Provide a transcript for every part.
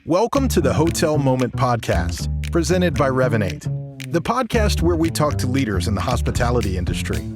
Welcome to the Hotel Moment Podcast, presented by Revinate, the podcast where we talk to leaders in the hospitality industry.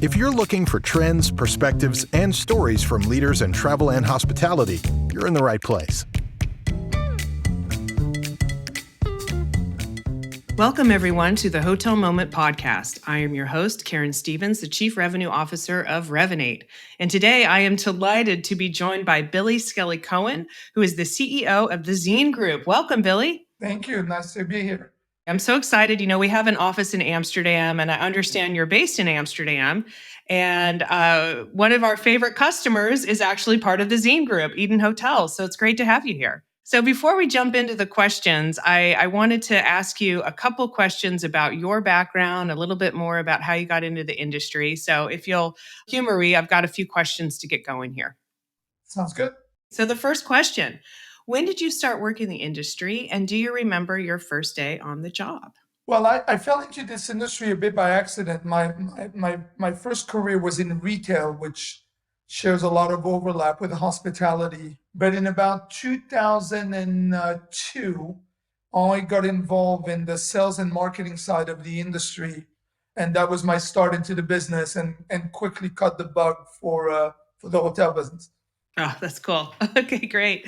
If you're looking for trends, perspectives, and stories from leaders in travel and hospitality, you're in the right place. Welcome, everyone, to the Hotel Moment Podcast. I am your host, Karen Stevens, the Chief Revenue Officer of Revinate. And today I am delighted to be joined by Billy Skelli-Cohen, who is the CEO of the Zien Group. Welcome, Billy. Thank you. Nice to be here. I'm so excited. You know, we have an office in Amsterdam, and I understand you're based in Amsterdam. And one of our favorite customers is actually part of the Zien Group, Eden Hotels. So it's great to have you here. So before we jump into the questions, I wanted to ask you a couple questions about your background, a little bit more about how you got into the industry. So if you'll humor me, I've got a few questions to get going here. Sounds good. So the first question, when did you start working in the industry, and do you remember your first day on the job? Well, I fell into this industry a bit by accident. My first career was in retail, which shares a lot of overlap with hospitality. But in about 2002, I got involved in the sales and marketing side of the industry. And that was my start into the business and quickly cut the bug for the hotel business. Oh, that's cool. Okay, great.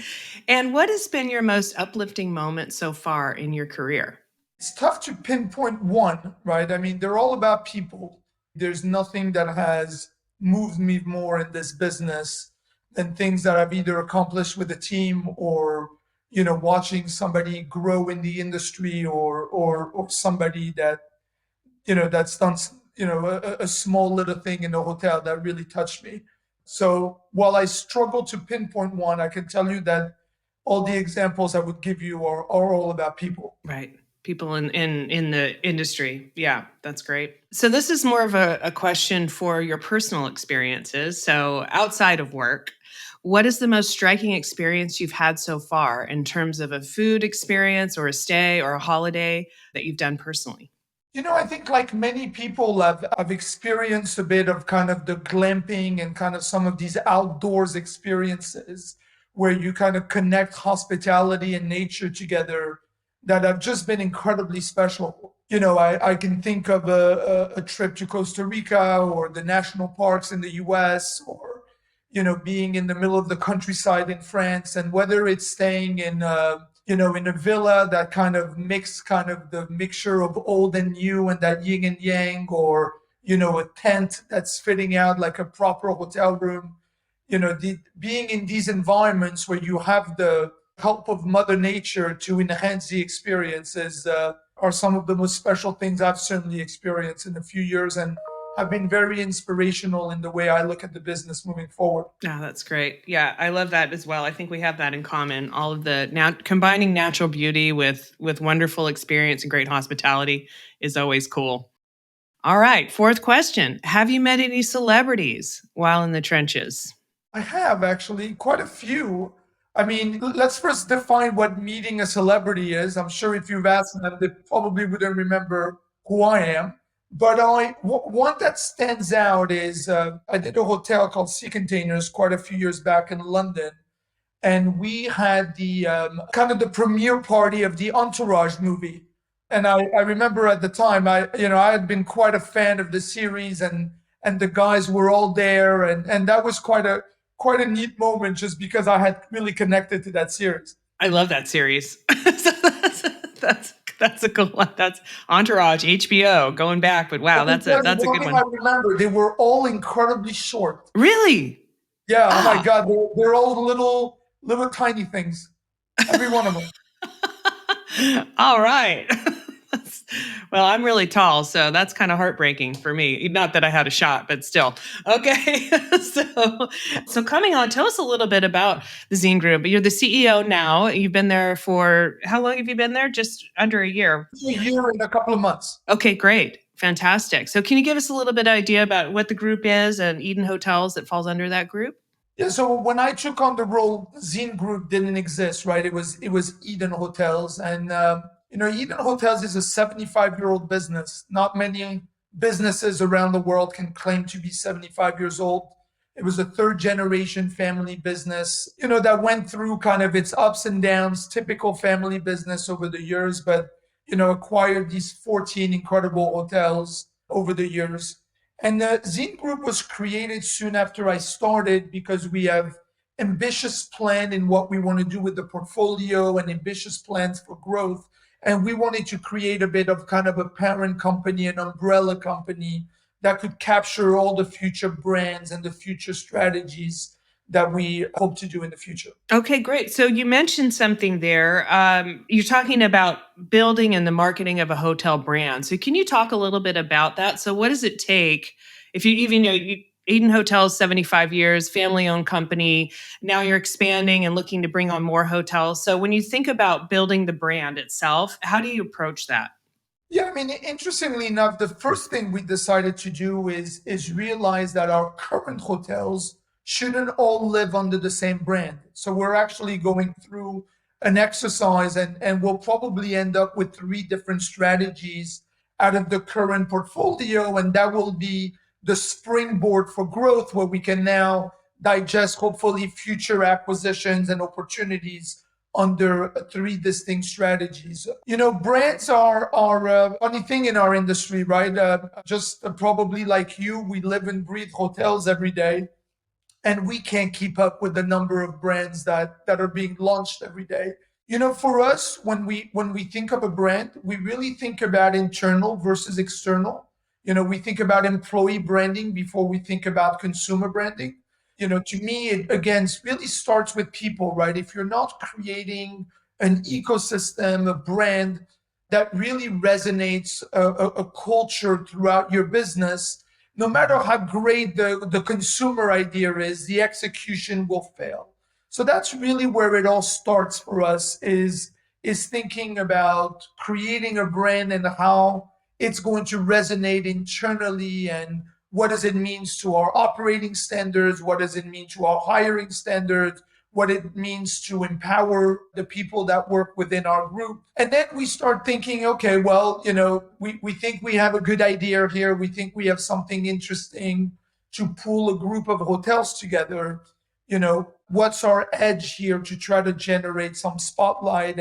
And what has been your most uplifting moment so far in your career? It's tough to pinpoint one, right? I mean, they're all about people. There's nothing that has moved me more in this business than things that I've either accomplished with a team or, watching somebody grow in the industry or somebody that, that's done, a small little thing in the hotel that really touched me. So while I struggle to pinpoint one, I can tell you that all the examples I would give you are all about people. Right. People in the industry. Yeah, that's great. So this is more of a question for your personal experiences. So outside of work, what is the most striking experience you've had so far in terms of a food experience or a stay or a holiday that you've done personally? I think like many people, I've experienced a bit of kind of the glamping and kind of some of these outdoors experiences where you kind of connect hospitality and nature together that have just been incredibly special. I can think of a trip to Costa Rica or the national parks in the US or, being in the middle of the countryside in France. And whether it's staying in a villa that kind of the mixture of old and new and that yin and yang, or, a tent that's fitting out like a proper hotel room, being in these environments where you have the help of Mother Nature to enhance the experiences are some of the most special things I've certainly experienced in a few years and have been very inspirational in the way I look at the business moving forward. Oh, that's great. Yeah, I love that as well. I think we have that in common. All of the combining natural beauty with wonderful experience and great hospitality is always cool. All right, fourth question. Have you met any celebrities while in the trenches? I have actually quite a few. I mean, let's first define what meeting a celebrity is. I'm sure if you've asked them, they probably wouldn't remember who I am. But one that stands out is I did a hotel called Sea Containers quite a few years back in London. And we had the kind of the premiere party of the Entourage movie. And I remember at the time, I had been quite a fan of the series and the guys were all there. And that was quite a neat moment just because I had really connected to that series. I love that series. So that's a cool one. That's Entourage, HBO, going back. But wow, that's a good one. I remember they were all incredibly short. Really? Yeah. Oh my God, they're all little tiny things. Every one of them. All right. Well, I'm really tall, so that's kind of heartbreaking for me. Not that I had a shot, but still. Okay. So coming on, tell us a little bit about the Zien Group. You're the CEO now. You've been there for, how long have you been there? Just under a year. A year and a couple of months. Okay, great. Fantastic. So can you give us a little bit of idea about what the group is and Eden Hotels that falls under that group? Yeah, so when I took on the role, Zien Group didn't exist, right? It was Eden Hotels. And Eden Hotels is a 75-year-old business. Not many businesses around the world can claim to be 75 years old. It was a third generation family business, that went through kind of its ups and downs, typical family business over the years, but, acquired these 14 incredible hotels over the years. And the Zien Group was created soon after I started because we have ambitious plan in what we want to do with the portfolio and ambitious plans for growth. And we wanted to create a bit of kind of a parent company, an umbrella company that could capture all the future brands and the future strategies that we hope to do in the future. Okay, great. So you mentioned something there. You're talking about building and the marketing of a hotel brand. So can you talk a little bit about that? So what does it take if you even Eden Hotels 75 years, family-owned company. Now you're expanding and looking to bring on more hotels. So when you think about building the brand itself, how do you approach that? Yeah, I mean, interestingly enough, the first thing we decided to do is realize that our current hotels shouldn't all live under the same brand. So we're actually going through an exercise and we'll probably end up with 3 different strategies out of the current portfolio. And that will be the springboard for growth where we can now digest hopefully future acquisitions and opportunities under 3 distinct strategies. Brands are a funny thing in our industry, right? Just probably like you, we live and breathe hotels every day, and we can't keep up with the number of brands that are being launched every day. For us, when we think of a brand, we really think about internal versus external. We think about employee branding before we think about consumer branding. To me, it again really starts with people, right? If you're not creating an ecosystem, a brand that really resonates a culture throughout your business, no matter how great the consumer idea is, the execution will fail. So that's really where it all starts for us is thinking about creating a brand and how it's going to resonate internally and what does it mean to our operating standards? What does it mean to our hiring standards? What it means to empower the people that work within our group. And then we start thinking, okay, well, we think we have a good idea here. We think we have something interesting to pull a group of hotels together. What's our edge here to try to generate some spotlight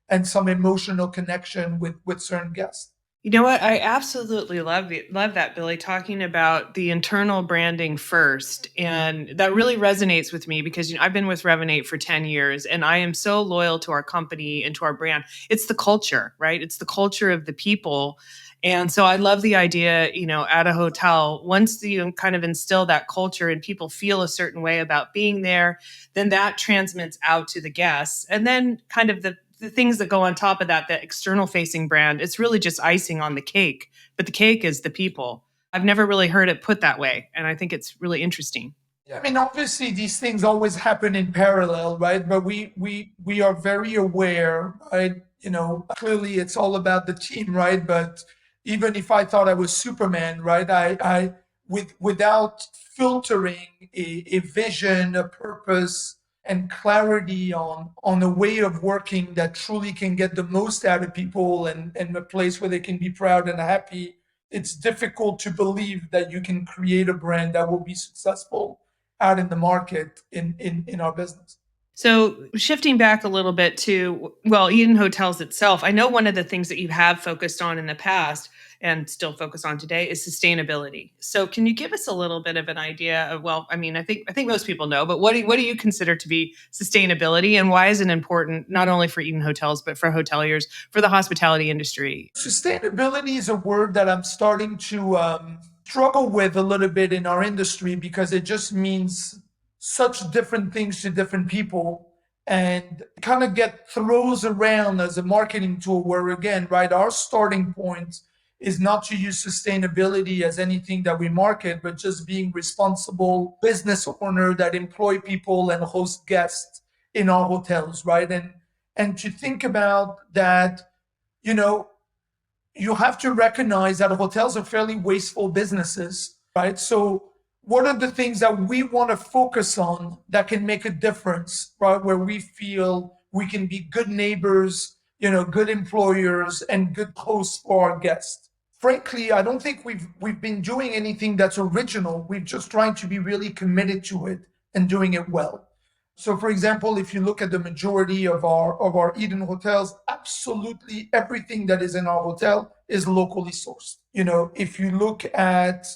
and some emotional connection with certain guests? You know what? I absolutely love that, Billy, talking about the internal branding first. And that really resonates with me because I've been with Revinate for 10 years and I am so loyal to our company and to our brand. It's the culture, right? It's the culture of the people. And so I love the idea, at a hotel, once you kind of instill that culture and people feel a certain way about being there, then that transmits out to the guests. And then kind of the things that go on top of that, the external facing brand, it's really just icing on the cake. But the cake is the people. I've never really heard it put that way. And I think it's really interesting. I mean, obviously these things always happen in parallel, right? But we are very aware, right? Clearly it's all about the team, right? But even if I thought I was Superman, right? I without filtering a vision, a purpose, and clarity on a way of working that truly can get the most out of people and a place where they can be proud and happy, it's difficult to believe that you can create a brand that will be successful out in the market in our business. So shifting back a little bit to, Eden Hotels itself, I know one of the things that you have focused on in the past and still focus on today is sustainability. So can you give us a little bit of an idea of, I think most people know, but what do you consider to be sustainability and why is it important not only for Eden Hotels, but for hoteliers, for the hospitality industry? Sustainability is a word that I'm starting to struggle with a little bit in our industry because it just means such different things to different people and kind of get throws around as a marketing tool where again, right, our starting point is not to use sustainability as anything that we market, but just being responsible business owner that employ people and host guests in our hotels, right? And to think about that, you have to recognize that hotels are fairly wasteful businesses, right? So what are the things that we want to focus on that can make a difference, right? Where we feel we can be good neighbors, good employers and good hosts for our guests. frankly, I don't think we've been doing anything that's original. We've just trying to be really committed to it and doing it well. So, for example, if you look at the majority of our Eden hotels, absolutely everything that is in our hotel is locally sourced. If you look at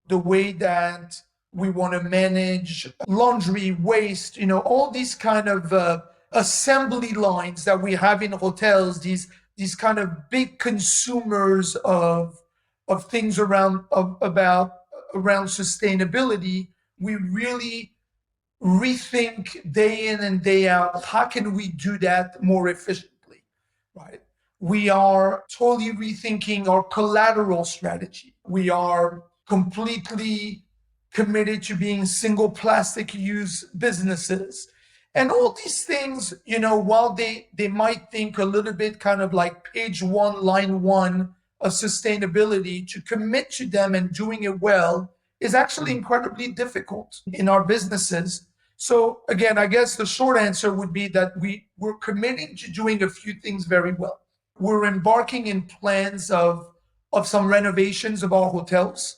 the way that we want to manage laundry waste, all these kind of assembly lines that we have in hotels, these kind of big consumers of things around sustainability, we really rethink day in and day out, how can we do that more efficiently, right? We are totally rethinking our collateral strategy. We are completely committed to being single plastic use businesses. And all these things, while they might think a little bit kind of like page one, line one of sustainability, to commit to them and doing it well is actually incredibly difficult in our businesses. So again, I guess the short answer would be that we're committing to doing a few things very well. We're embarking in plans of some renovations of our hotels.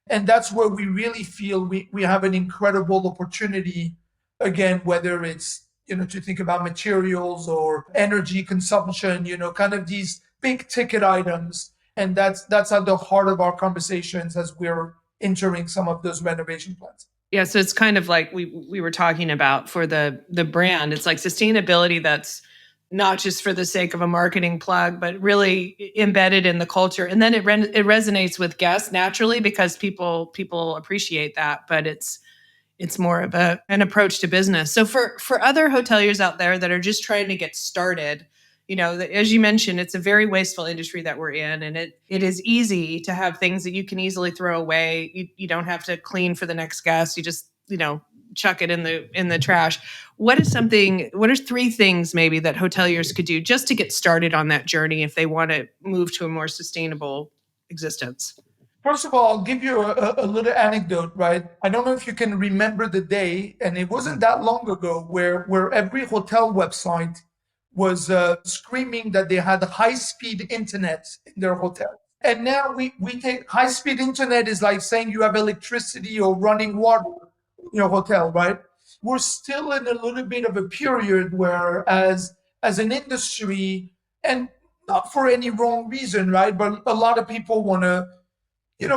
And that's where we really feel we have an incredible opportunity, again, whether it's, to think about materials or energy consumption, kind of these big ticket items. And that's at the heart of our conversations as we're entering some of those renovation plans. Yeah, so it's kind of like we were talking about for the brand. It's like sustainability that's not just for the sake of a marketing plug, but really embedded in the culture. And then it resonates with guests naturally because people appreciate that. But it's more of an approach to business. So for other hoteliers out there that are just trying to get started, as you mentioned, it's a very wasteful industry that we're in, and it is easy to have things that you can easily throw away. You don't have to clean for the next guest. You just, chuck it in the trash. What are 3 things maybe that hoteliers could do just to get started on that journey if they want to move to a more sustainable existence? First of all, I'll give you a little anecdote, right? I don't know if you can remember the day, and it wasn't that long ago, where every hotel website was screaming that they had high-speed internet in their hotel. And now we take high-speed internet is like saying you have electricity or running water in your hotel, right? We're still in a little bit of a period where as an industry, and not for any wrong reason, right? But a lot of people want to,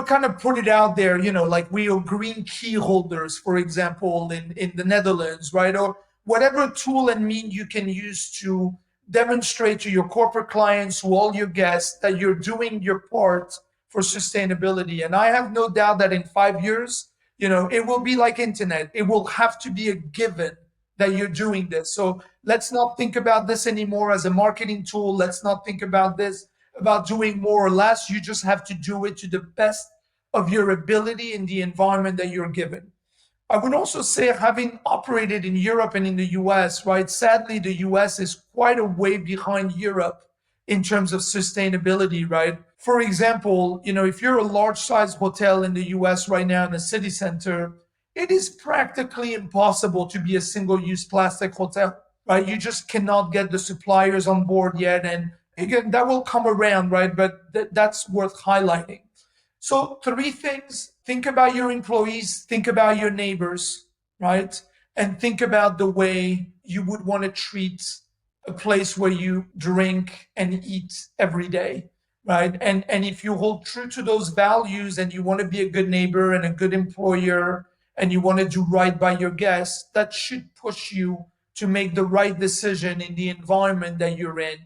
kind of put it out there, like we are green key holders, for example, in the Netherlands, right? Or whatever tool and mean you can use to demonstrate to your corporate clients, to all your guests, that you're doing your part for sustainability. And I have no doubt that in 5 years, it will be like internet. It will have to be a given that you're doing this. So let's not think about this anymore as a marketing tool. Let's not think about this about doing more or less. You just have to do it to the best of your ability in the environment that you're given. I would also say, having operated in Europe and in the US, right? Sadly, the US is quite a way behind Europe in terms of sustainability, right? For example, if you're a large size hotel in the US right now in the city center, it is practically impossible to be a single-use plastic hotel, right? You just cannot get the suppliers on board yet. And again, that will come around, right? But that's worth highlighting. So 3 things: think about your employees, think about your neighbors, right? And think about the way you would want to treat a place where you drink and eat every day, right? And if you hold true to those values and you want to be a good neighbor and a good employer and you want to do right by your guests, that should push you to make the right decision in the environment that you're in,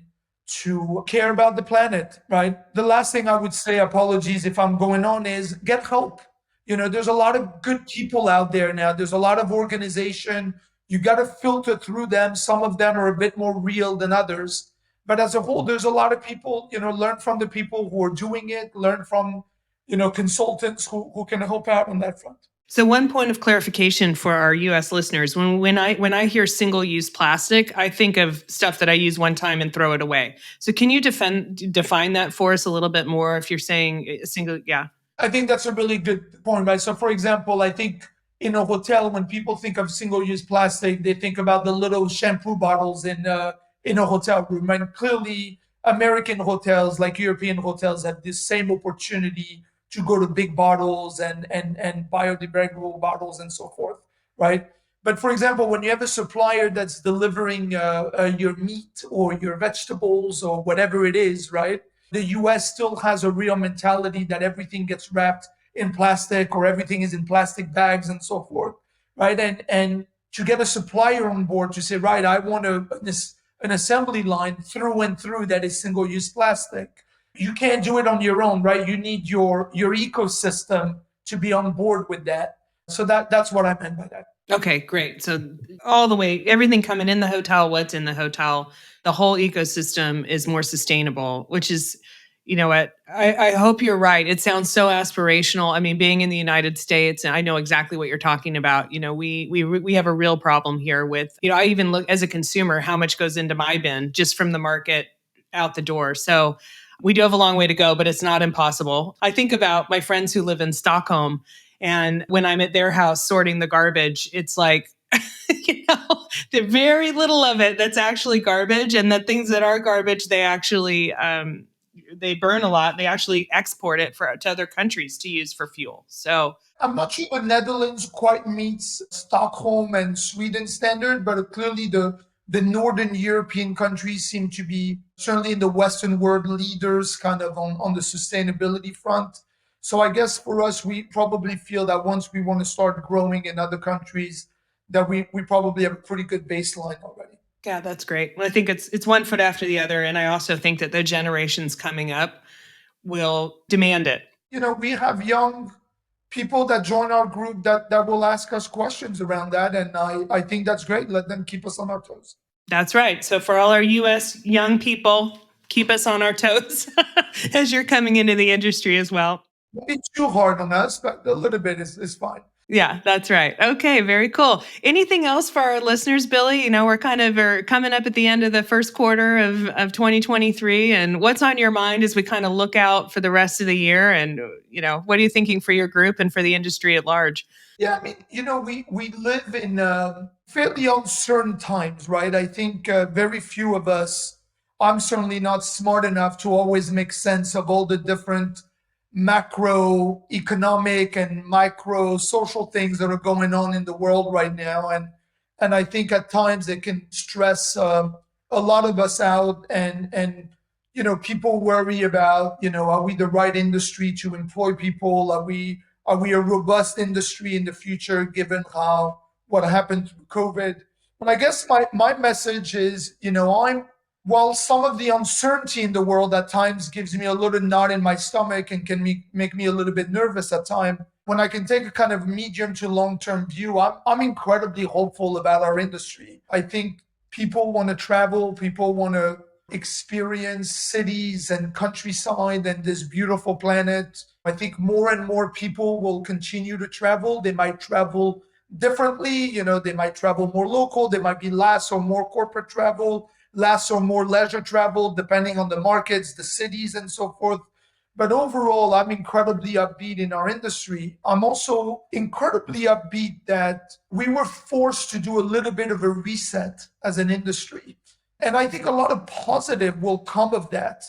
to care about the planet, right? The last thing I would say, apologies if I'm going on, is get help. There's a lot of good people out there now. There's a lot of organization. You got to filter through them. Some of them are a bit more real than others. But as a whole, there's a lot of people, learn from the people who are doing it, learn from, consultants who can help out on that front. So one point of clarification for our US listeners, when I hear single-use plastic, I think of stuff that I use one time and throw it away. So can you define that for us a little bit more if you're saying a single, yeah. I think that's a really good point, right? So for example, I think in a hotel, when people think of single-use plastic, they think about the little shampoo bottles in a hotel room. And clearly, American hotels, like European hotels, have this same opportunity to go to big bottles and biodegradable bottles and so forth, right? But for example, when you have a supplier that's delivering your meat or your vegetables or whatever it is, right? The US still has a real mentality that everything gets wrapped in plastic or everything is in plastic bags and so forth, right? And to get a supplier on board to say, right, I want an assembly line through and through that is single-use plastic. You can't do it on your own, right? You need your ecosystem to be on board with that. So that's what I meant by that. Okay, great. So all the way, everything coming in the hotel, what's in the hotel, the whole ecosystem is more sustainable, which is, you know what, I hope you're right. It sounds so aspirational. I mean, being in the United States, and I know exactly what you're talking about. You know, we have a real problem here with, you know, I even look as a consumer, how much goes into my bin just from the market out the door. So we do have a long way to go, but it's not impossible. I think about my friends who live in Stockholm, and when I'm at their house sorting the garbage, it's like, you know, there's very little of it that's actually garbage. And the things that are garbage, they actually, they burn a lot. They actually export it to other countries to use for fuel. So I'm not sure the Netherlands quite meets Stockholm and Sweden standard, but clearly the Northern European countries seem to be, certainly in the Western world, leaders kind of on the sustainability front. So I guess for us, we probably feel that once we want to start growing in other countries, that we probably have a pretty good baseline already. Yeah, that's great. Well, I think it's one foot after the other. And I also think that the generations coming up will demand it. You know, we have young people that join our group that will ask us questions around that. And I think that's great. Let them keep us on our toes. That's right. So for all our US young people, keep us on our toes as you're coming into the industry as well. Don't be too hard on us, but a little bit is fine. Yeah, that's right. Okay, very cool. Anything else for our listeners, Billy? You know, we're kind of coming up at the end of the first quarter of 2023. And what's on your mind as we kind of look out for the rest of the year? And, you know, what are you thinking for your group and for the industry at large? Yeah, I mean, you know, we live in fairly uncertain times, right? I think very few of us, I'm certainly not smart enough to always make sense of all the different macroeconomic and micro social things that are going on in the world right now. And I think at times it can stress a lot of us out and you know, people worry about, you know, are we the right industry to employ people? Are we a robust industry in the future given what happened to COVID? But I guess my message is, you know, while some of the uncertainty in the world at times gives me a little knot in my stomach and can make me a little bit nervous at times, when I can take a kind of medium to long-term view, I'm incredibly hopeful about our industry. I think people want to travel, people want to experience cities and countryside and this beautiful planet. I think more and more people will continue to travel. They might travel differently, you know, they might travel more local, there might be less or more corporate travel, less or more leisure travel, depending on the markets, the cities, and so forth. But overall, I'm incredibly upbeat in our industry. I'm also incredibly upbeat that we were forced to do a little bit of a reset as an industry. And I think a lot of positive will come of that.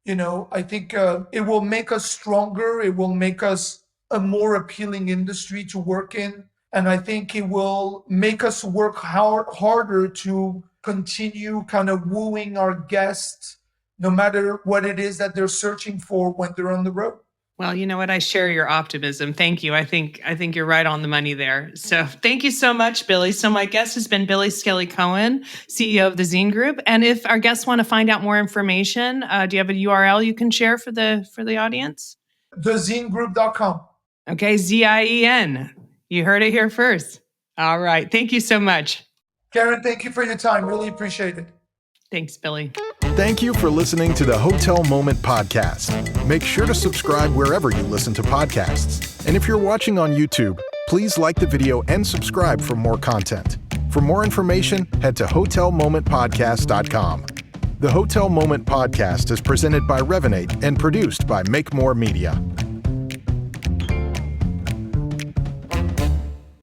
You know, I think it will make us stronger. It will make us a more appealing industry to work in. And I think it will make us work harder to continue kind of wooing our guests, no matter what it is that they're searching for when they're on the road. Well, you know what? I share your optimism. Thank you. I think you're right on the money there. So thank you so much, Billy. So my guest has been Billy Skelli-Cohen, CEO of the Zien Group. And if our guests want to find out more information, do you have a URL you can share for the audience? TheZienGroup.com. Okay, ZIEN. You heard it here first. All right. Thank you so much. Karen, thank you for your time. Really appreciate it. Thanks, Billy. Thank you for listening to the Hotel Moment podcast. Make sure to subscribe wherever you listen to podcasts. And if you're watching on YouTube, please like the video and subscribe for more content. For more information, head to hotelmomentpodcast.com. The Hotel Moment podcast is presented by Revinate and produced by Make More Media.